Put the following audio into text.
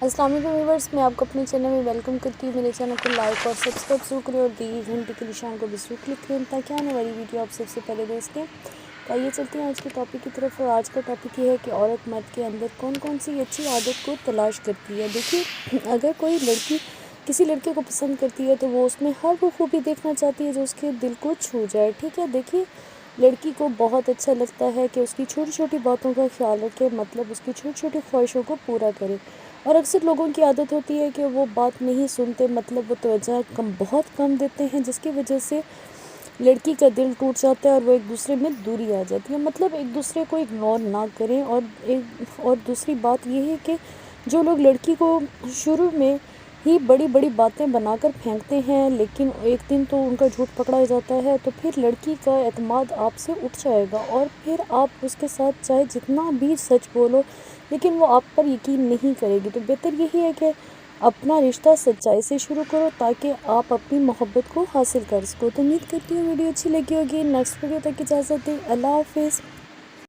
السلام علیکم ویورس، میں آپ کو اپنے چینل میں ویلکم کرتی ہوں۔ میرے چینل کو لائک اور سبسکرائب ضرور کریں اور دی گھنٹی کے نشان کو بھی ضرور کلک کریں تاکہ آنے والی ویڈیو آپ سب سے پہلے دیکھ سکیں۔ تو آئیے چلتے ہیں آج کے ٹاپک کی طرف، اور آج کا ٹاپک یہ ہے کہ عورت مرد کے اندر کون کون سی اچھی عادت کو تلاش کرتی ہے۔ دیکھیے، اگر کوئی لڑکی کسی لڑکے کو پسند کرتی ہے تو وہ اس میں ہر وہ خوبی دیکھنا چاہتی ہے جو اس کے دل کو چھو جائے، ٹھیک ہے۔ دیکھیے، لڑکی کو بہت اچھا لگتا ہے کہ اس کی چھوٹی چھوٹی باتوں کا خیال رکھے، مطلب اس کی چھوٹی چھوٹی خواہشوں کو پورا کرے۔ اور اکثر لوگوں کی عادت ہوتی ہے کہ وہ بات نہیں سنتے، مطلب وہ توجہ بہت کم دیتے ہیں، جس کی وجہ سے لڑکی کا دل ٹوٹ جاتا ہے اور وہ ایک دوسرے میں دوری آ جاتی ہے۔ مطلب ایک دوسرے کو اگنور نہ کریں۔ اور دوسری بات یہ ہے کہ جو لوگ لڑکی کو شروع میں ہی بڑی بڑی باتیں بنا کر پھینکتے ہیں، لیکن ایک دن تو ان کا جھوٹ پکڑا جاتا ہے، تو پھر لڑکی کا اعتماد آپ سے اٹھ جائے گا اور پھر آپ اس کے ساتھ چاہے جتنا بھی سچ بولو لیکن وہ آپ پر یقین نہیں کرے گی۔ تو بہتر یہی ہے کہ اپنا رشتہ سچائی سے شروع کرو تاکہ آپ اپنی محبت کو حاصل کر سکو۔ تو امید کرتی ہوں ویڈیو اچھی لگی ہوگی۔ نیکسٹ ویڈیو تک اجازت دیں، اللہ حافظ۔